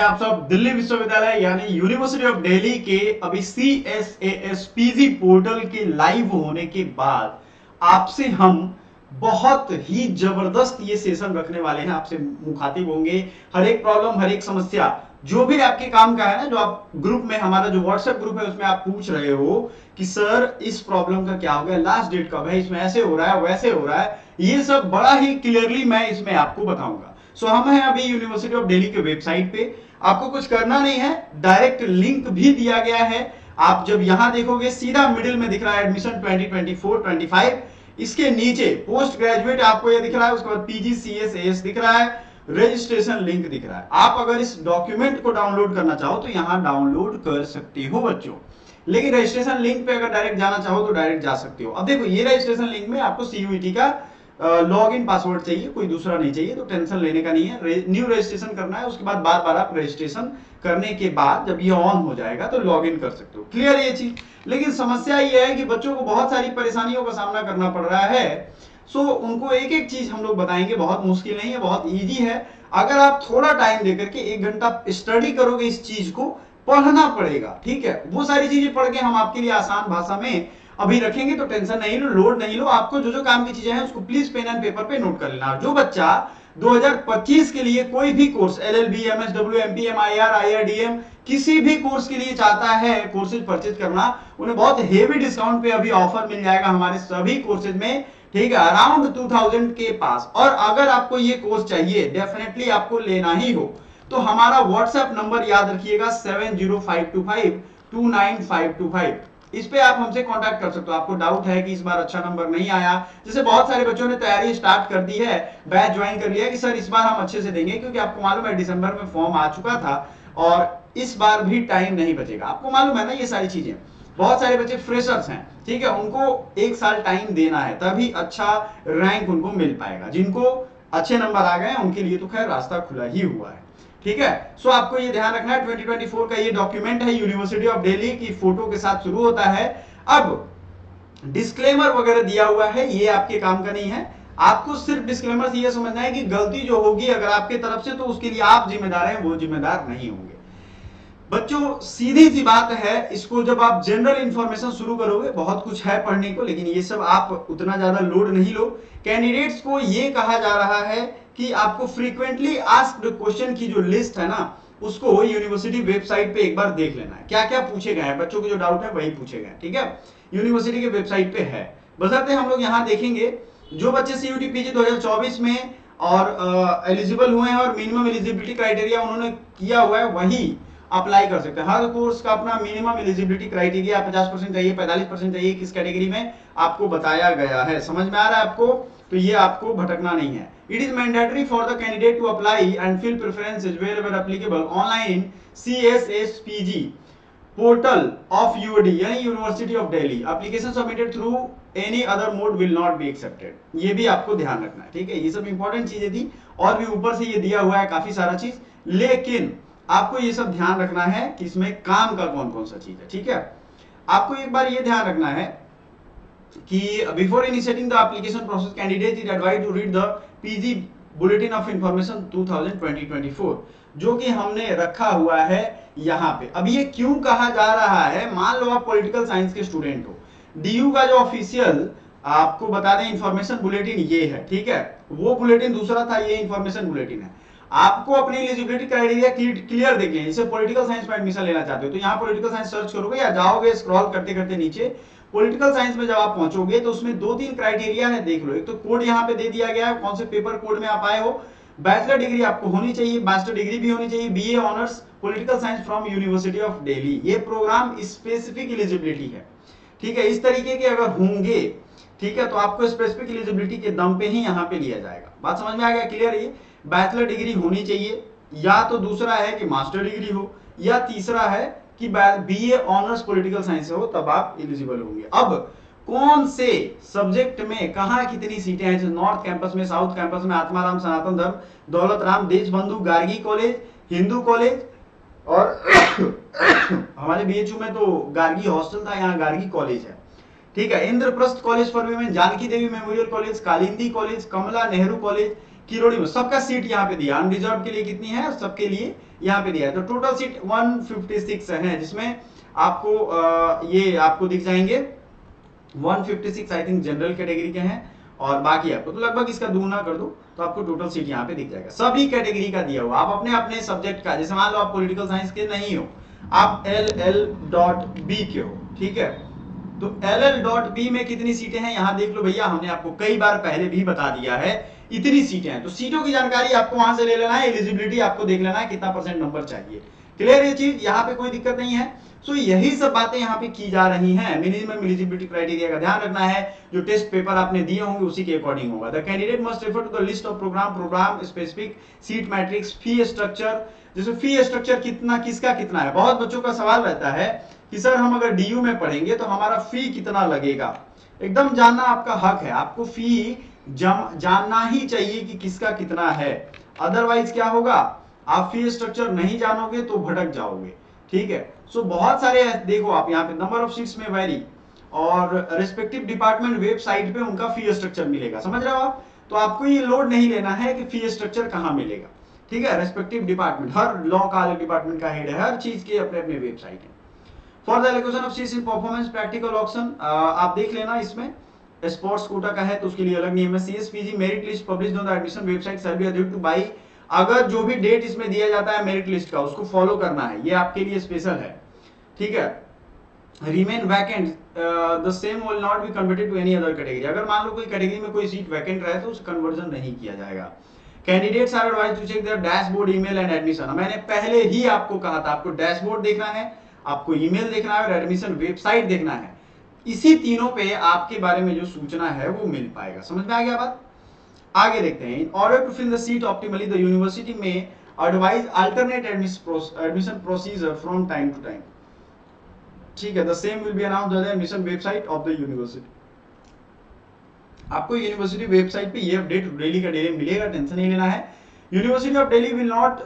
आप सब दिल्ली विश्वविद्यालय यानी यूनिवर्सिटी ऑफ दिल्ली के अभी CSAS पोर्टल के लाइव होने के बाद आपसे हम बहुत ही जबरदस्त ये सेशन रखने वाले हैं। आपसे मुखातिब होंगे, हर एक प्रॉब्लम, हर एक समस्या जो भी आपके काम का है ना, जो आप ग्रुप में, हमारा जो व्हाट्सएप ग्रुप है उसमें आप पूछ रहे हो कि सर इस प्रॉब्लम का क्या हो गया, लास्ट डेट कब है, इसमें ऐसे हो रहा है, वैसे हो रहा है, ये सब बड़ा ही क्लियरली मैं इसमें आपको बताऊंगा। सो हम हैं अभी यूनिवर्सिटी ऑफ दिल्ली के वेबसाइट पे। आपको कुछ करना नहीं है, डायरेक्ट लिंक भी दिया गया है। आप जब यहां देखोगे सीधा मिडिल में दिख रहा है एडमिशन 2024-25, इसके नीचे पोस्ट ग्रेजुएट आपको ये दिख रहा है, उसके बाद PGCSAS दिख रहा है, रजिस्ट्रेशन लिंक दिख रहा है। आप अगर इस डॉक्यूमेंट को डाउनलोड करना चाहो तो यहां डाउनलोड कर सकते हो बच्चों, लेकिन रजिस्ट्रेशन लिंक पे अगर डायरेक्ट जाना चाहो तो डायरेक्ट जा सकते हो। अब देखो ये रजिस्ट्रेशन लिंक में आपको CUET का लॉग इन पासवर्ड चाहिए, कोई दूसरा नहीं चाहिए, तो टेंशन लेने का नहीं है। न्यू रजिस्ट्रेशन करना है, उसके बाद बार बार आप रजिस्ट्रेशन करने के बाद जब ये ऑन हो जाएगा तो लॉग इन कर सकते हो। क्लियर ये चीज। लेकिन समस्या ये है कि बच्चों को बहुत सारी परेशानियों का सामना करना पड़ रहा है। सो उनको एक एक चीज हम लोग बताएंगे, बहुत मुश्किल नहीं है, बहुत ईजी है। अगर आप थोड़ा टाइम देकर के 1 घंटा स्टडी करोगे, इस चीज को पढ़ना पड़ेगा, ठीक है। वो सारी चीजें पढ़ के हम आपके लिए आसान भाषा में अभी रखेंगे, तो टेंशन नहीं लो, लोड नहीं लो। आपको जो जो काम की चीजें हैं उसको प्लीज पेन एंड पेपर पे नोट कर लेना। जो बच्चा 2025 के लिए कोई भी course LLB, MSW, MPM, IR, IRDM किसी भी कोर्स के लिए चाहता है कोर्सेज परचेज करना, उन्हें बहुत हेवी डिस्काउंट पे अभी ऑफर मिल जाएगा हमारे सभी कोर्सेज में, ठीक है, अराउंड 2000 के पास। और अगर आपको ये कोर्स चाहिए, डेफिनेटली आपको लेना ही हो, तो हमारा व्हाट्सएप नंबर याद रखिएगा 7052529525। इस पे आप हमसे कांटेक्ट कर सकते हो। आपको डाउट है कि इस बार अच्छा नंबर नहीं आया, जैसे बहुत सारे बच्चों ने तैयारी स्टार्ट कर दी है, बैच ज्वाइन कर लिया कि सर इस बार हम अच्छे से देंगे, क्योंकि आपको मालूम है दिसंबर में फॉर्म आ चुका था और इस बार भी टाइम नहीं बचेगा। आपको मालूम है ना ये सारी चीजें। बहुत सारे बच्चे फ्रेशर्स हैं, ठीक है, उनको 1 साल टाइम देना है, तभी अच्छा रैंक उनको मिल पाएगा। जिनको अच्छे नंबर आ गए उनके लिए तो खैर रास्ता खुला ही हुआ है, ठीक है। सो आपको ये ध्यान रखना है, 2024 का ये डॉक्यूमेंट है, यूनिवर्सिटी ऑफ दिल्ली की फोटो के साथ शुरू होता है। अब डिस्क्लेमर वगैरह दिया हुआ है, ये आपके काम का नहीं है। आपको सिर्फ डिस्क्लेमर से ये समझना है कि गलती जो होगी अगर आपके तरफ से, तो उसके लिए आप जिम्मेदार हैं, वो जिम्मेदार नहीं होंगे। बच्चों सीधी सी बात है, इसको जब आप जनरल इंफॉर्मेशन शुरू करोगे, बहुत कुछ है पढ़ने को, लेकिन ये सब आप उतना ज्यादा लोड नहीं लो। कैंडिडेट्स को ये कहा जा रहा है कि आपको फ्रीक्वेंटली आस्क्ड क्वेश्चन की जो लिस्ट है ना, उसको यूनिवर्सिटी वेबसाइट पे एक बार देख लेना है, क्या क्या पूछे गए हैं। बच्चों के जो डाउट है वही पूछे गए, ठीक है, यूनिवर्सिटी के वेबसाइट पे है। बशर्ते हम लोग यहाँ देखेंगे, जो बच्चे CUET PG 2024 में और एलिजिबल हुए हैं और मिनिमम एलिजिबिलिटी क्राइटेरिया उन्होंने किया हुआ है, वही अप्लाई कर सकते हैं। हर कोर्स का अपना मिनिमम एलिजिबिलिटी क्राइटेरिया 50% चाहिए, 45% चाहिए, किस कैटेगरी में आपको बताया गया है। समझ में आ रहा है आपको? तो ये आपको भटकना नहीं है। It is mandatory for the candidate to apply and fill preferences wherever applicable online in CSAS portal of UOD यानी university of Delhi. Application submitted through any other mode will not be accepted. ये भी आपको ध्यान रखना है, ठीक है। ये सब इंपॉर्टेंट चीजें थी, और भी ऊपर से ये दिया हुआ है काफी सारा चीज, लेकिन आपको ये सब ध्यान रखना है कि इसमें काम का कौन कौन सा चीज है, ठीक है। आपको एक बार ये ध्यान रखना है कि before initiating the application process, candidate is advised to read the PG bulletin of information 2024, जो कि हमने रखा हुआ है यहाँ पे। अब ये क्यों कहा जा रहा है, मान लो आप पॉलिटिकल साइंस के स्टूडेंट हो, DU का जो ऑफिशियल आपको बता दें इंफॉर्मेशन बुलेटिन ये है, ठीक है। वो बुलेटिन दूसरा था, ये इंफॉर्मेशन बुलेटिन है। आपको अपनी एलिजिबिलिटी क्राइटेरिया क्लियर देख लें। जैसे पॉलिटिकल साइंस में एडमिशन लेना चाहते हो तो यहाँ पॉलिटिकल साइंस सर्च करोगे, या जाओगे स्क्रॉल करते करते नीचे, पॉलिटिकल साइंस में जब आप पहुंचोगे तो उसमें 2-3 क्राइटेरिया है, देख लो। एक तो कोड यहाँ पे दे दिया गया है, कौन से पेपर कोड में आप आए हो। बैचलर डिग्री आपको होनी चाहिए, मास्टर डिग्री भी होनी चाहिए, BA honours political science from university of Delhi. ये प्रोग्राम स्पेसिफिक एलिजिबिलिटी है, ठीक है। इस तरीके के अगर होंगे, ठीक है, तो आपको स्पेसिफिक एलिजिबिलिटी के दम पे ही यहाँ पे लिया जाएगा। बात समझ में आ गया? क्लियर? ये बैचलर डिग्री होनी चाहिए, या तो दूसरा है कि मास्टर डिग्री हो, या तीसरा है कि BA ऑनर्स पॉलिटिकल साइंस से हो, तब आप एलिजिबल होंगे। अब कौन से सब्जेक्ट में कहां कितनी सीटें हैं, नॉर्थ कैंपस में, साउथ कैंपस में, आत्माराम, सनातन धर्म, दौलत राम, देशबंधु, गार्गी कॉलेज, हिंदू कॉलेज, और हमारे BHU में तो गार्गी हॉस्टल था, यहाँ गार्गी कॉलेज है, ठीक है। Indraprastha college for women, Janaki Devi memorial college, Kalindi college, Kamala Nehru college, Kirori में सबका सीट यहाँ पे दिया। अनरिजर्व के लिए कितनी है, सबके लिए यहाँ पे दिया है। तो टोटल सीट 156 है, जिसमें आपको ये आपको दिख जाएंगे 156 आई थिंक जनरल कैटेगरी के हैं, और बाकी आपको तो लगभग इसका दूना कर दो तो आपको टोटल सीट यहाँ पे दिख जाएगा। सभी कैटेगरी का दिया हुआ, आप अपने अपने सब्जेक्ट का, जैसे मान लो आप पॉलिटिकल साइंस के नहीं हो, आप LL.B के हो, ठीक है, तो LL.B में कितनी सीटें हैं यहाँ देख लो भैया, हमने आपको कई बार पहले भी बता दिया है, इतनी सीटें हैं। तो सीटों की जानकारी आपको वहां से ले लेना है, एलिजिबिलिटी आपको देख लेना है कितना % नंबर चाहिए। क्लियर ये चीज, यहाँ पे कोई दिक्कत नहीं है। सो यही सब बातें यहाँ पे की जा रही हैं। मिनिमम एलिजिबिलिटी क्राइटेरिया का ध्यान रखना है, जो टेस्ट पेपर आपने दिए होंगे उसी के अकॉर्डिंग होगा। The candidate must refer to the list of programme specific seat matrix, fee structure. जैसे फी स्ट्रक्चर कितना, किसका कितना है, बहुत बच्चों का सवाल रहता है कि सर हम अगर DU में पढ़ेंगे तो हमारा फी कितना लगेगा। एकदम जानना आपका हक है, आपको फी जानना ही चाहिए कि किसका कितना है, अदरवाइज क्या होगा, आप फी स्ट्रक्चर नहीं जानोगे तो भटक जाओगे, ठीक है। सो बहुत सारे देखो आप यहाँ पे नंबर ऑफ सीट्स में वेरी, और रिस्पेक्टिव डिपार्टमेंट वेबसाइट पे उनका फी स्ट्रक्चर मिलेगा, समझ रहे हो आप। तो आपको ये लोड नहीं लेना है कि फी स्ट्रक्चर कहाँ मिलेगा, ठीक है। रिस्पेक्टिव डिपार्टमेंट, हर लॉ का अलग डिपार्टमेंट का हेड है, हर चीज के अपने अपने वेबसाइट है। For the allocation of seats in performance practical option आप देख लेना, इसमें स्पोर्ट्स कोटा का है तो उसके लिए अलग नियम है। CSPG merit list published on the admission website shall be adhered to by, अगर जो भी डेट इसमें दिया जाता है मेरिट लिस्ट का उसको फॉलो करना है, ये आपके लिए स्पेशल है, ठीक है। Remain vacant the same will not be converted to any other category, अगर मान लो कोई कैटेगरी में कोई सीट वैकेंट रहे तो उसका कन्वर्जन नहीं किया जाएगा। Candidates are advised to check their dashboard email and admission, मैंने पहले ही आपको कहा था आपको डैशबोर्ड देखना है, आपको ईमेल देखना है और एडमिशन वेबसाइट देखना है, इसी तीनों पे आपके बारे में जो सूचना है वो मिल पाएगा। समझ में आ गया बात, आगे देखते हैं। In order to fill the seat optimally the university may advise alternate admission procedure from time to time, ठीक है। The same will be announced on the admission website of the university, आपको यूनिवर्सिटी वेबसाइट पे ये update daily का daily मिलेगा, tension नहीं लेना है। University of Delhi will not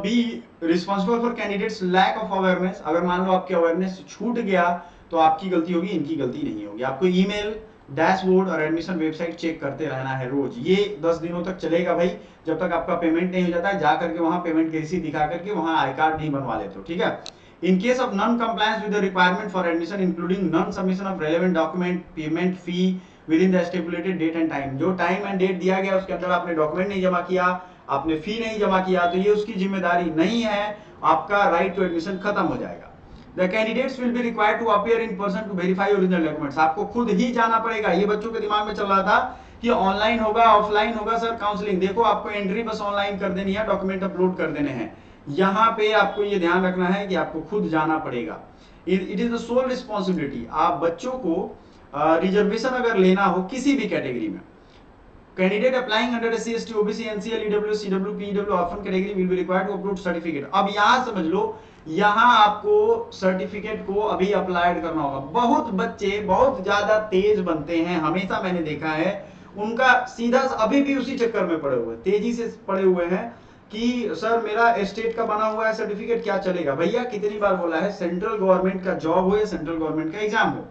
be responsible for candidates lack of awareness, अगर मान लो आपके अवेयरनेस छूट गया तो आपकी गलती होगी, इनकी गलती नहीं होगी। आपको ईमेल, डैशबोर्ड और एडमिशन वेबसाइट चेक करते रहना है रोज, ये 10 दिनों तक चलेगा भाई, जब तक आपका पेमेंट नहीं हो जाता है, जा करके वहां पेमेंट की रिसीट दिखा करके वहां आई कार्ड नहीं बनवा लेते हो, ठीक है। In case of non-compliance with the requirement for admission, including non-submission of relevant document, payment fee within the stipulated date and time, जो टाइम एंड डेट दिया गया उसके अंदर आपने डॉक्यूमेंट नहीं जमा किया, आपने फी नहीं जमा किया, तो ये उसकी जिम्मेदारी नहीं है, आपका राइट टू एडमिशन खत्म हो जाएगा। The candidates will be required to appear in person to verify original documents, आपको खुद ही जाना पड़ेगा। ये बच्चों के दिमाग में चल रहा था कि ऑनलाइन होगा ऑफलाइन होगा सर काउंसलिंग, देखो आपको एंट्री बस ऑनलाइन कर देनी है, डॉक्यूमेंट अपलोड कर देने हैं। यहाँ पे आपको ये ध्यान रखना है कि आपको खुद जाना पड़ेगा, it is the sole responsibility. आप बच्चों को रिजर्वेशन अगर लेना हो किसी भी कैटेगरी में, candidate applying under SC ST OBC NCL EW CW PW orphan category will be required to upload certificate. अब यहाँ समझ लो, यहाँ आपको सर्टिफिकेट को अभी अप्लाइड करना होगा। बहुत बच्चे बहुत ज्यादा तेज बनते हैं, हमेशा मैंने देखा है, उनका सीधा अभी भी उसी चक्कर में पड़े हुए, तेजी से पड़े हुए हैं कि सर मेरा स्टेट का बना हुआ है सर्टिफिकेट, क्या चलेगा। भैया कितनी बार बोला है, सेंट्रल गवर्नमेंट का जॉब हो या सेंट्रल गवर्नमेंट का एग्जाम हो,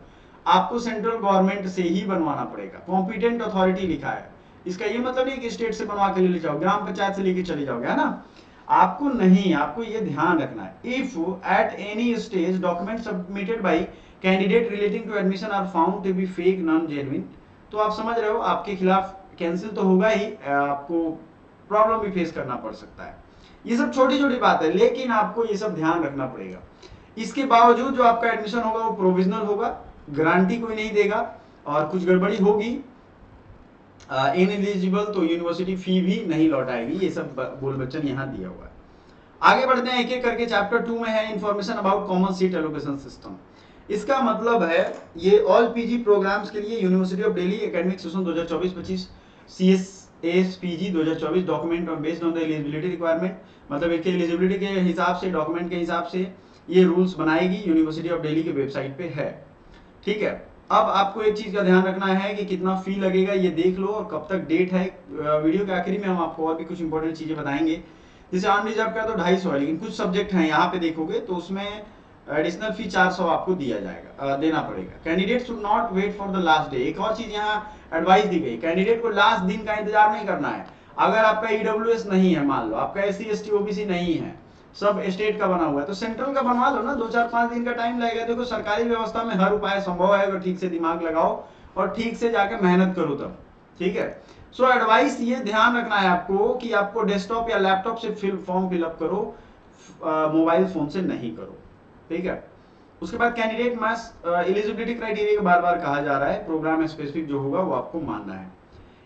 आपको सेंट्रल गवर्नमेंट से ही बनवाना पड़ेगा, कॉम्पिटेंट अथॉरिटी लिखा है। इसका ये मतलब नहीं कि स्टेट से बनवा के ले जाओ, ग्राम पंचायत से लेके चले जाओगे, है ना, आपको नहीं, आपको ये ध्यान रखना है। If at any stage document submitted by candidate relating to admission are found to be fake non genuine, तो आप समझ रहे हो आपके खिलाफ कैंसिल तो होगा ही, आपको प्रॉब्लम भी फेस करना पड़ सकता है। ये सब छोटी छोटी बात है, लेकिन आपको ये सब ध्यान रखना पड़ेगा। इसके बावजूद जो आपका एडमिशन होगा वो प्रोविजनल होगा, गारंटी कोई नहीं देगा, और कुछ गड़बड़ी होगी इनएलिजिबल तो यूनिवर्सिटी फी भी नहीं लौटाएगी। ये सब बोल बच्चन यहाँ दिया हुआ है। आगे बढ़ते हैं एक एक करके। चैप्टर 2 में है information about common seat allocation system. इसका मतलब है ये ऑल पीजी प्रोग्राम्स के लिए university of Delhi academic session 2024-25 CSPG 2024 document और based on the eligibility requirement, मतलब इसके एलिजिबिलिटी के हिसाब से, डॉक्यूमेंट के हिसाब से ये रूल्स बनाएगी, यूनिवर्सिटी ऑफ दिल्ली की वेबसाइट पे है, ठीक है। अब आपको एक चीज का ध्यान रखना है कि कितना फी लगेगा ये देख लो, और कब तक डेट है। वीडियो के आखिरी में हम आपको और भी कुछ इंपॉर्टेंट चीजें बताएंगे। जैसे अनरिजर्व का तो 250 है, लेकिन कुछ सब्जेक्ट हैं यहाँ पे देखोगे तो उसमें एडिशनल फी 400 आपको दिया जाएगा, देना पड़ेगा। Candidate should not wait for the last day. एक और चीज यहाँ एडवाइस दी गई, कैंडिडेट को लास्ट दिन का इंतजार नहीं करना है। अगर आपका EWS नहीं है, मान लो आपका SC ST OBC नहीं है, सब स्टेट का बना हुआ है, तो सेंट्रल का बनवा लो ना, 2-4-5 दिन का टाइम लगेगा। देखो सरकारी व्यवस्था में हर उपाय संभव है, अगर ठीक से दिमाग लगाओ और ठीक से जाके मेहनत करो तब, ठीक है। सो एडवाइस ये ध्यान रखना है आपको कि आपको डेस्कटॉप या लैपटॉप से फॉर्म फिलअप करो, मोबाइल फोन से नहीं करो, ठीक है। उसके बाद कैंडिडेट मस्ट एलिजिबिलिटी क्राइटेरिया को बार बार कहा जा रहा है, प्रोग्राम स्पेसिफिक जो होगा वो आपको मानना है।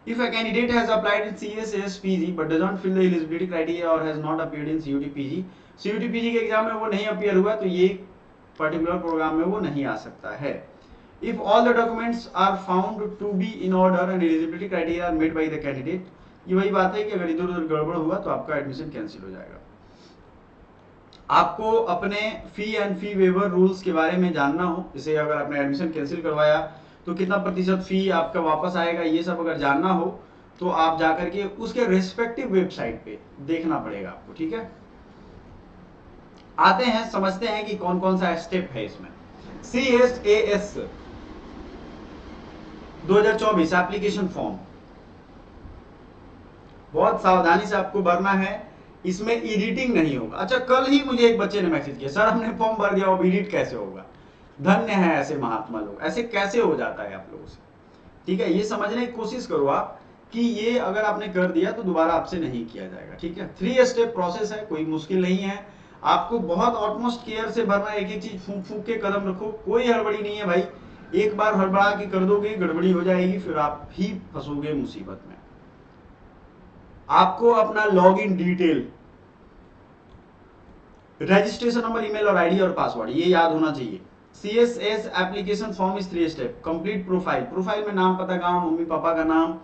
If a candidate has applied in CSS PG but doesn't fill the eligibility criteria or has not appeared in CUT PG, CUT PG के एग्जाम में वो नहीं अपीयर हुआ तो ये पर्टिकुलर प्रोग्राम में वो नहीं आ सकता है। If all the documents are found to be in order and eligibility criteria are met by the candidate, ये वही बात है कि अगर इधर उधर गड़बड़ हुआ तो आपका एडमिशन कैंसिल हो जाएगा। आपको अपने fee and fee waiver rules के बारे में जानना हो, जैसे अगर आपने एडमिशन कैंसिल करवाया तो कितना प्रतिशत फी आपका वापस आएगा, ये सब अगर जानना हो तो आप जाकर के उसके रेस्पेक्टिव वेबसाइट पे देखना पड़ेगा आपको, ठीक है। आते हैं समझते हैं कि कौन कौन सा स्टेप है इसमें। CSAS 2024 एप्लीकेशन फॉर्म, बहुत सावधानी से आपको भरना है, इसमें एडिटिंग नहीं होगा। अच्छा, कल ही मुझे एक बच्चे ने मैसेज किया, सर हमने फॉर्म भर दिया, अब एडिट कैसे होगा। धन्य है ऐसे महात्मा लोग, ऐसे कैसे हो जाता है आप लोगों से, ठीक है। ये समझने की कोशिश करो आप कि ये अगर आपने कर दिया तो दोबारा आपसे नहीं किया जाएगा, ठीक है। 3 स्टेप प्रोसेस है, कोई मुश्किल नहीं है, आपको बहुत ऑटमोस्ट केयर से भरना है, एक एक चीज फूंक फूंक के कदम रखो, कोई हड़बड़ी नहीं है भाई। एक बार हड़बड़ा के कर दोगे गड़बड़ी हो जाएगी, फिर आप ही फंसोगे मुसीबत में। आपको अपना log in detail, registration number, email और आईडी और पासवर्ड ये याद होना चाहिए। CSS application form is 3 step. Complete profile, profile में नाम, पता, गांव, मम्मी पापा का नाम,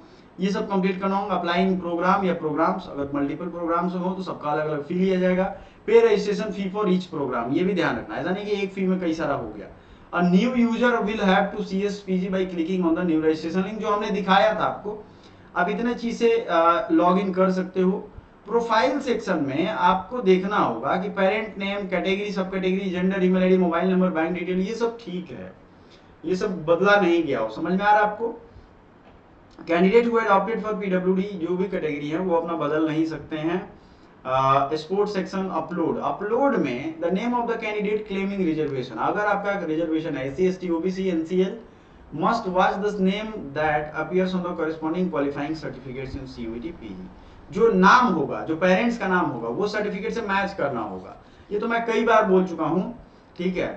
ये सब कंप्लीट करना होगा। अप्लाइंग प्रोग्राम या प्रोग्राम्स, अगर मल्टीपल प्रोग्राम्स हो तो सबका अलग अलग फी लिया जाएगा। Pay registration fee for each programme, ये भी ध्यान रखना, ऐसा नहीं कि एक फी में कई सारा हो गया। A new user will have to CSPG by clicking on the new registration link, जो हमने दिखाया था आपको। आप इतने चीज से लॉग इन कर सकते हो। प्रोफाइल सेक्शन में आपको देखना होगा कि पेरेंट नेम, कैटेगरी, सब category, gender, email ID, mobile number, bank detail, ये सब ठीक है, ये सब बदला नहीं गया हो। समझ में आ रहा है आपको। Candidate who had opted for PWD, जो भी कैटेगरी है वो अपना बदल नहीं सकते हैं। स्पोर्ट सेक्शन अपलोड, अपलोड में the name of the candidate claiming reservation, अगर आपका रिजर्वेशन है SC ST OBC NCL, must watch the name that appears on the corresponding qualifying certificates in CUET PG। जो नाम होगा, जो पेरेंट्स का नाम होगा, वो सर्टिफिकेट से मैच करना होगा। ये तो मैं कई बार बोल चुका हूं, ठीक है।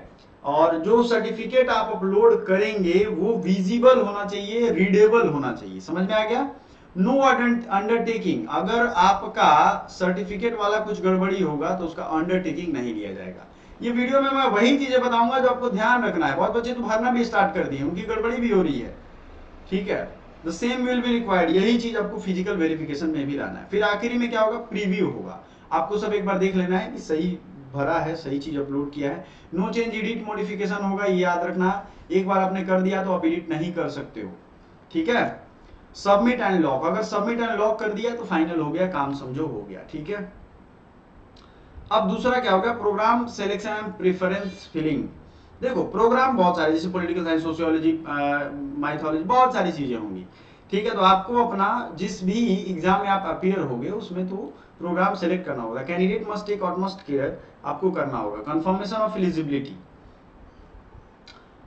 और जो सर्टिफिकेट आप अपलोड करेंगे वो विजिबल होना चाहिए, रीडेबल होना चाहिए। समझ में आ गया। नो अंडरटेकिंग, अगर आपका सर्टिफिकेट वाला कुछ गड़बड़ी होगा तो उसका अंडरटेकिंग नहीं लिया जाएगा। ये वीडियो में मैं वही चीजें बताऊंगा जो आपको ध्यान रखना है। बहुत बच्चे तो भरना भी स्टार्ट कर दिए, उनकी गड़बड़ी भी हो रही है, ठीक है। The same will be required, यही चीज आपको फिजिकल वेरिफिकेशन में भी लाना है। फिर आखिरी में क्या होगा, प्रीव्यू होगा। आपको सब एक बार देख लेना है कि सही भरा है, सही चीज अपलोड किया है। नो चेंज एडिट मॉडिफिकेशन होगा, ये याद रखना। एक बार आपने कर दिया तो आप एडिट नहीं कर सकते हो, ठीक है। सबमिट एंड लॉक, अगर सबमिट एंड लॉक कर दिया तो फाइनल हो गया, काम समझो हो गया, ठीक है। अब दूसरा क्या होगा, programme selection and preference filling. देखो प्रोग्राम बहुत सारे, जैसे पॉलिटिकल साइंस, सोशियोलॉजी, माइथोलॉजी, बहुत सारी चीजें होंगी, ठीक है। तो आपको अपना जिस भी एग्जाम में आप अपीयर होगे उसमें तो प्रोग्राम सेलेक्ट करना होगा। Candidate must take utmost care, आपको करना होगा। कंफर्मेशन ऑफ एलिजिबिलिटी,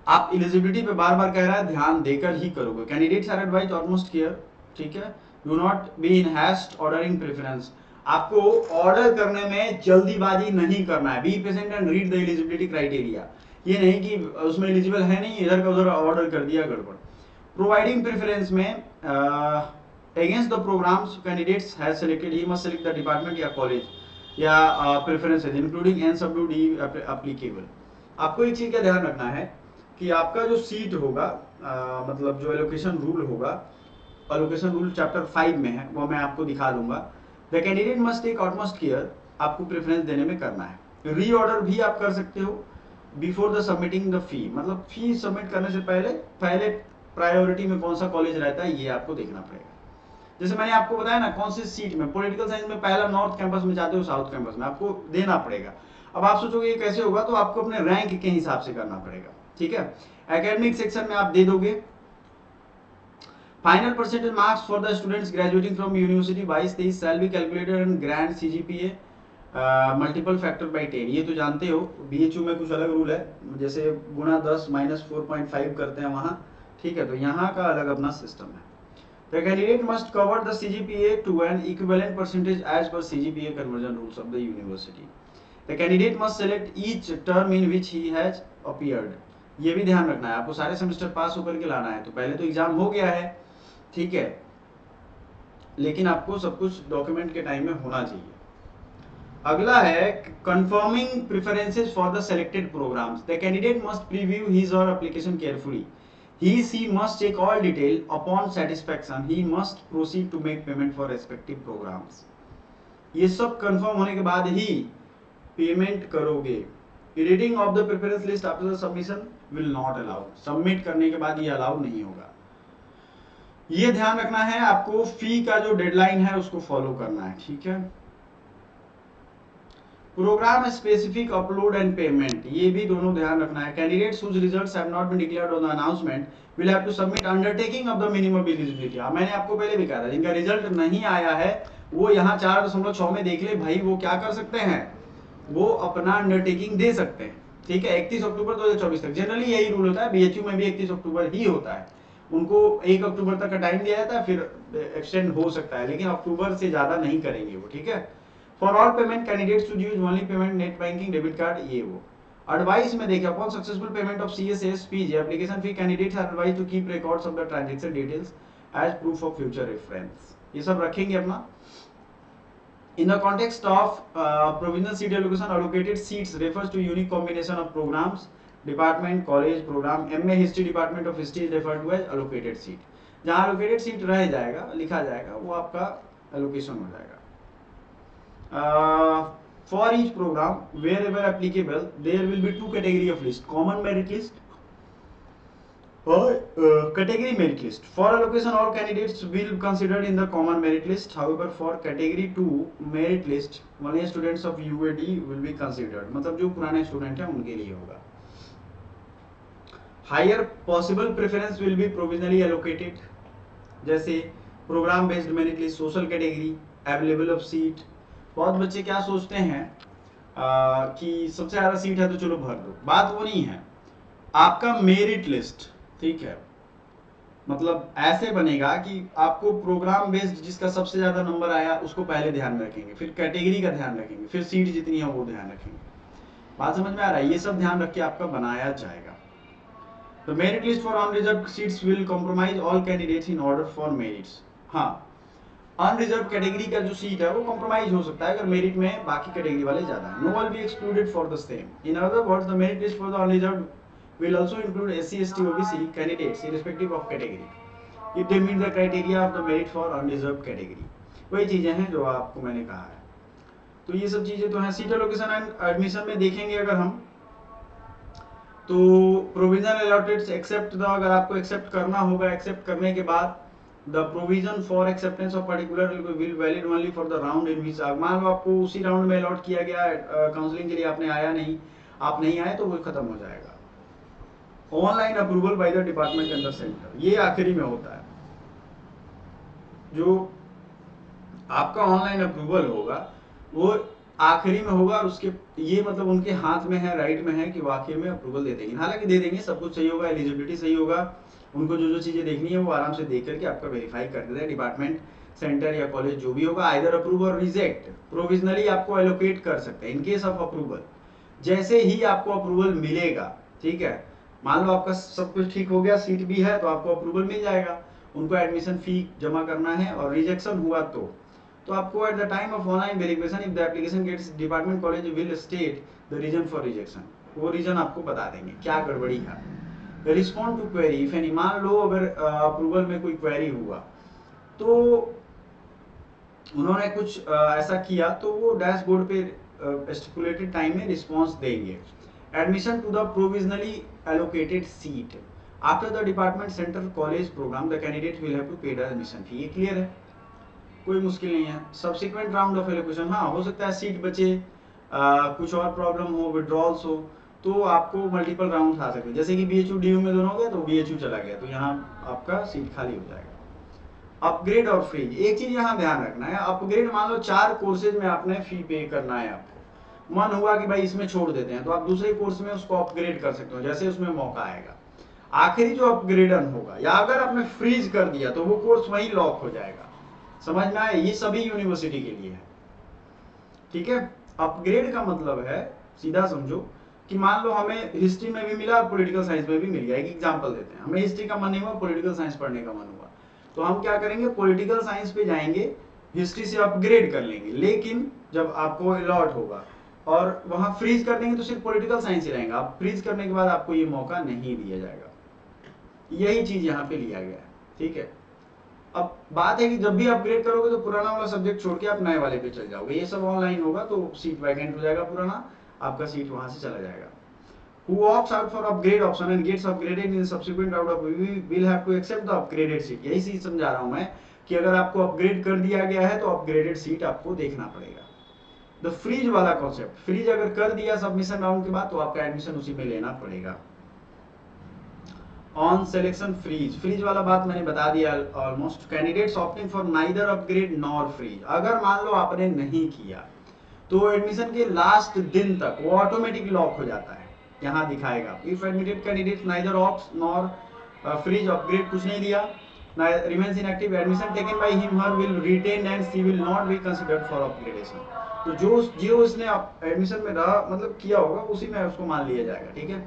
आप एलिजिबिलिटी पे बार बार कह रहा है, ध्यान देकर ही करोगे। कैंडिडेट्स आर एडवाइज्ड ऑटमोस्ट केयर, ठीक है। Do not be in heist ordering preference, आपको ऑर्डर करने में जल्दीबाजी नहीं करना है। Be patient and read the eligibility criteria, ये नहीं कि उसमें एलिजिबल है नहीं, इधर का उधर ऑर्डर कर दिया, गड़बड़। प्रोवाइडिंग प्रेफरेंस में against the programmes candidates has selected, he must select the department या कॉलेज या प्रेफरेंसेज इंक्लूडिंग NWD एप्लीकेबल। आपको एक चीज का ध्यान रखना है कि आपका जो सीट होगा, मतलब जो एलोकेशन रूल होगा, एलोकेशन रूल चैप्टर 5 में है, वो मैं आपको दिखा दूंगा। The candidate must take utmost care, आपको प्रेफरेंस देने में करना है। रीऑर्डर भी आप कर सकते हो before the submitting the fee, मतलब फी सबमिट करने से पहले प्रायोरिटी में कौन सा कॉलेज रहता है ये आपको देखना पड़ेगा। जैसे मैंने आपको बताया ना, कौन सी सीट में, पॉलिटिकल साइंस में पहला नॉर्थ कैंपस में जाते हो, साउथ कैंपस में, आपको देना पड़ेगा। अब आप सोचोगे ये कैसे होगा, तो आपको अपने रैंक के हिसाब से करना पड़ेगा, ठीक है। एकेडमिक सेक्शन में आप दे दोगे। Final percentage marks for the students graduating from university 22-23 shall be calculated and grand CGPA multiple factor by 10, ये तो जानते हो। बीएचयू में कुछ अलग रूल है, जैसे गुणा 10 माइनस 4.5 करते हैं वहाँ, ठीक है, तो यहाँ का अलग अपना सिस्टम है। The candidate must cover the CGPA to an equivalent percentage as per CGPA conversion rules of the university. The candidate must select each term in which he has appeared. ये भी ध्यान रखना है आपको, सारे सेमेस्टर पास होकर के लाना है। तो पहले तो एग्जाम हो गया है, ठीक है, लेकिन आपको सब कुछ डॉक्यूमेंट के टाइम में होना चाहिए। अगला है confirming preferences for the selected programmes. The candidate must preview his or application carefully. He must check all detail. Upon satisfaction, he must proceed to make payment for respective programs. ये सब confirm होने के बाद ही payment करोगे। Editing of the preference list after the submission will not allow. Submit करने के बाद ये अलाउ नहीं होगा। ये ध्यान रखना है आपको, फी का जो डेडलाइन है उसको फॉलो करना है, ठीक है। Programme specific upload and payment, ये भी दोनों ध्यान रखना है। Candidates whose results have not been declared on the announcement will have to submit undertaking of the minimum eligibility. मैंने आपको पहले भी कहा था, जिनका रिजल्ट नहीं आया है वो यहाँ 4.6 में देख ले भाई, वो क्या कर सकते हैं, वो अपना अंडरटेकिंग दे सकते हैं, ठीक है। 31 अक्टूबर 2024 तक जनरली यही रूल होता है, बीएचयू में भी 31 अक्टूबर ही होता है। उनको 1 अक्टूबर तक का टाइम दिया जाता है, फिर एक्सटेंड हो सकता है, लेकिन अक्टूबर से ज्यादा नहीं करेंगे वो, ठीक है। For all payment candidates to use only payment net banking debit card, ये वो। एडवाइस में देखिए, upon successful payment of CSS PG application fee candidates are advised to keep records of the transaction details as proof of future reference. ये सब रखेंगे अपना। In the context of provisional seat allocation, allocated seats refers to unique combination of programs, department, college, program. MA history department of history is referred to as allocated seat. जहाँ allocated seat रह जाएगा, लिखा जाएगा, वो आपका allocation हो जाएगा। For each program, wherever applicable, there will be 2 category of list: common merit list or category merit list. For allocation, all candidates will be considered in the common merit list. However, for category 2 merit list, only students of UAD will be considered. मतलब जो पुराने student हैं उनके लिए होगा। Higher possible preference will be provisionally allocated. जैसे program based merit list, social category, available of seat. बहुत बच्चे क्या सोचते हैं कि सबसे ज्यादा सीट है तो चलो भर दो, बात वो नहीं है। आपका मेरिट लिस्ट, ठीक है, मतलब ऐसे बनेगा कि आपको प्रोग्राम बेस्ड जिसका सबसे ज्यादा नंबर आया उसको पहले ध्यान में रखेंगे, फिर कैटेगरी का ध्यान रखेंगे, फिर सीट जितनी है वो ध्यान रखेंगे। बात समझ में आ रहा है? ये सब ध्यान रख के आपका बनाया जाएगा। The merit list for unreserved seats will compromise all candidates in order for merits. हाँ, अनरिजर्व कैटेगरी का जो सीट है वो कॉम्प्रोमाइज हो सकता है अगर मेरिट में बाकी कैटेगरी वाले ज्यादा हैं। No will be excluded for the same. In other words, the merit list for the unreserve will also include SC, ST, OBC candidates irrespective of category if they meet the criteria of the merit for unreserved category. वही चीजें हैं जो आपको मैंने कहा है। तो ये सब चीजें तो हैं। सीट एलोकेशन एंड एडमिशन में देखेंगे अगर हम, तो प्रोविजनल अलॉटेड एक्सेप्ट द, अगर आपको एक्सेप्ट करना होगा, एक्सेप्ट करने के बाद the provision for acceptance of particular will valid only for the round in which, मान लो आपको उसी राउंड में अलॉट किया गया काउंसलिंग के लिए, आपने आया नहीं, आप नहीं आए तो वो खत्म हो जाएगा। Online approval by the department and the centre, ये आखिरी में होता है। जो आपका ऑनलाइन अप्रूवल होगा वो आखिरी में होगा, और उसके ये मतलब उनके हाथ में है, राइट में है कि वो आखिर में अप्रूवल दे देंगे। हालांकि दे देंगे, सब कुछ सही होगा, एलिजिबिलिटी सही होगा, उनको जो जो चीजें देखनी है वो आराम से देख करके आपका वेरीफाई कर देते हैं। डिपार्टमेंट, सेंटर या कॉलेज जो भी होगा, आइदर अप्रूव और रिजेक्ट, प्रोविजनली आपको एलोकेट कर सकते हैं इन केस ऑफ अप्रूवल। जैसे ही आपको अप्रूवल मिलेगा, ठीक है, मान लो आपका सब कुछ ठीक हो गया, सीट भी है, तो आपको अप्रूवल मिल जाएगा, उनको एडमिशन फी जमा करना है, और रिजेक्शन हुआ तो आपको at the time of online verification if the application gets, department college will state the reason for rejection, वो रीजन आपको बता देंगे क्या गड़बड़ी है। Respond to query if any, मान लो अगर अप्रूवल में कोई क्वेरी हुआ तो उन्होंने कुछ ऐसा किया, तो वो डैशबोर्ड पे स्टिपुलेटेड टाइम में रिस्पॉन्स देंगे। Admission to the provisionally allocated seat after the department, center, college program, the candidate will have to pay the admission fee। ये क्लियर है, कोई मुश्किल नहीं है। Subsequent round of allocation, हाँ हो सकता है सीट बचे, कुछ और प्रॉब्लम हो, विड्रॉल्स हो, तो आपको मल्टीपल राउंड आ सकते हैं। जैसे कि BHU DU में दोनों हो गया तो BHU चला गया, तो यहाँ आपका सीट खाली हो जाएगा। अपग्रेड और फ्रीज, एक चीज यहाँ ध्यान रखना है, अपग्रेड मान लो 4 कोर्सेज में आपने फी पे करना है, आपको मन हुआ कि भाई इसमें छोड़ देते हैं तो आप दूसरे कोर्स में उसको अपग्रेड कर सकते हो जैसे उसमें मौका आएगा। आखिरी जो अपग्रेडन होगा, या अगर आपने फ्रीज कर दिया तो वो कोर्स वहीं लॉक हो जाएगा। समझ में आया, ये सभी यूनिवर्सिटी के लिए है, ठीक है। अपग्रेड का मतलब है, सीधा समझो कि मान लो हमें हिस्ट्री में भी मिला और पॉलिटिकल साइंस में भी मिल गया। एक एग्जांपल देते हैं, हमें हिस्ट्री का मन नहीं हुआ, पॉलिटिकल साइंस पढ़ने का मन हुआ, तो हम क्या करेंगे, पॉलिटिकल साइंस पे जाएंगे, हिस्ट्री से अपग्रेड कर लेंगे। लेकिन जब आपको अलॉट होगा और वहां फ्रीज कर देंगे तो सिर्फ पॉलिटिकल साइंस ही रहेगा, आप फ्रीज करने के बाद आपको ये मौका नहीं दिया जाएगा। यही चीज यहाँ पे लिया गया है, ठीक है। अब बात है कि जब भी अपग्रेड करोगे तो पुराना वाला सब्जेक्ट छोड़ के आप नए वाले पे चल जाओगे, ये सब ऑनलाइन होगा तो सीट वैकेंट हो जाएगा, पुराना आपका सीट वहां से चला जाएगा। Who opts out for upgrade option and gets upgraded in subsequent round of review will have to accept the upgraded seat। यही चीज समझा रहा हूं मैं कि अगर आपको अपग्रेड कर दिया गया है तो अपग्रेडेड सीट आपको देखना पड़ेगा। द फ्रीज वाला कॉन्सेप्ट, फ्रीज अगर कर दिया सबमिशन राउंड के बाद तो आपका एडमिशन उसी में लेना पड़ेगा। ऑन सिलेक्शन फ्रीज, फ्रीज वाला बात मैंने बता दिया almost. Candidates opting for neither upgrade nor freeze, अगर मान लो आपने नहीं किया तो एडमिशन के लास्ट दिन तक वो ऑटोमेटिक लॉक हो जाता है, यहाँ दिखाएगा if admitted candidate neither opt nor freeze upgrade, कुछ नहीं दिया, remains inactive, admission taken by him her will retain and she will not be considered for upgradation. तो जो उसने एडमिशन में रहा मतलब किया होगा उसी में उसको मान लिया जाएगा, ठीक है।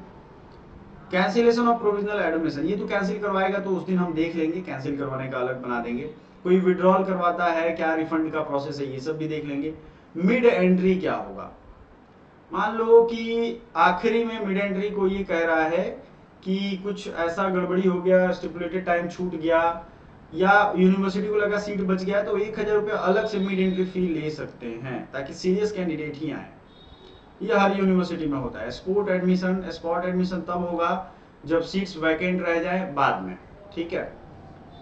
कैंसिलेशन ऑफ प्रोविजनल एडमिशन, ये तो कैंसिल करवाएगा तो उस दिन हम देख लेंगे, कैंसिल करवाने का अलग बना देंगे। कोई विड्रॉल करवाता है क्या, रिफंड का प्रोसेस है, ये सब भी देख लेंगे। मिड एंट्री क्या होगा, मान लो कि आखिरी में मिड एंट्री को ये कह रहा है कि कुछ ऐसा गड़बड़ी हो गया, स्टिपुलेटेड टाइम छूट गया या यूनिवर्सिटी को लगा सीट बच गया तो 1000 रुपये अलग से मिड एंट्री फी ले सकते हैं ताकि सीरियस कैंडिडेट ही आए। ये हर यूनिवर्सिटी में होता है। स्पॉट एडमिशन तब होगा जब सीट्स वैकेंट रह जाए बाद में, ठीक है।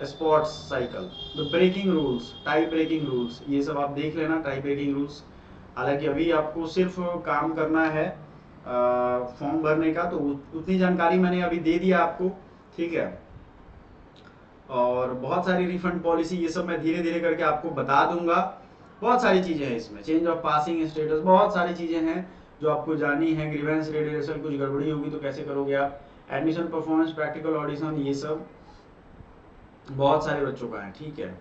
Spots cycle, the breaking rules, tie breaking rules, ये सब आप देख लेना, टाई ब्रेकिंग रूल्स। हालांकि अभी आपको सिर्फ काम करना है फॉर्म भरने का, तो उतनी जानकारी मैंने अभी दे दिया आपको, ठीक है। और बहुत सारी रिफंड पॉलिसी ये सब मैं धीरे धीरे करके आपको बता दूंगा। बहुत सारी चीजें हैं इसमें, चेंज ऑफ पासिंग स्टेटस, बहुत सारी चीजें हैं जो आपको जाननी है। ग्रीवेंस रेडिएशन, कुछ गड़बड़ी होगी तो कैसे करोगे आप, एडमिशन परफॉर्मेंस, प्रैक्टिकल ऑडिशन, ये सब बहुत सारे बच्चों का है, ठीक है।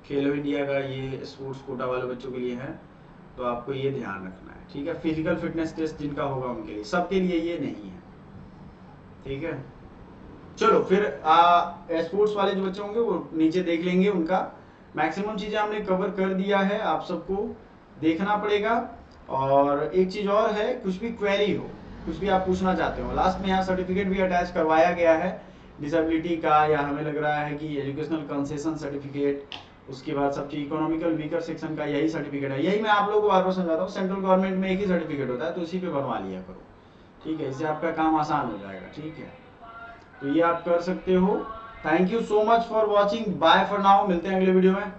खेलो इंडिया का ये स्पोर्ट्स कोटा वाले बच्चों के लिए है, तो आपको ये ध्यान रखना है, ठीक है। फिजिकल फिटनेस टेस्ट जिनका होगा उनके लिए, सबके लिए ये नहीं है, ठीक है। चलो फिर स्पोर्ट्स वाले जो बच्चे होंगे वो नीचे देख लेंगे, उनका मैक्सिमम चीजें हमने कवर कर दिया है, आप सबको देखना पड़ेगा। और एक चीज और है, कुछ भी क्वेरी हो, कुछ भी आप पूछना चाहते हो, लास्ट में यहाँ सर्टिफिकेट भी अटैच करवाया गया है डिसेबिलिटी का, या हमें लग रहा है कि एजुकेशनल कंसेशन सर्टिफिकेट, उसके बाद सब चीज इकोनॉमिकल वीकर सेक्शन का यही सर्टिफिकेट है। यही मैं आप लोगों को बार बार समझाता हूँ, सेंट्रल गवर्नमेंट में एक ही सर्टिफिकेट होता है तो इसी पे बनवा लिया करो, ठीक है। इससे आपका काम आसान हो जाएगा, ठीक है। तो ये आप कर सकते हो। Thank you so much for watching, bye for now, मिलते हैं अगले वीडियो में।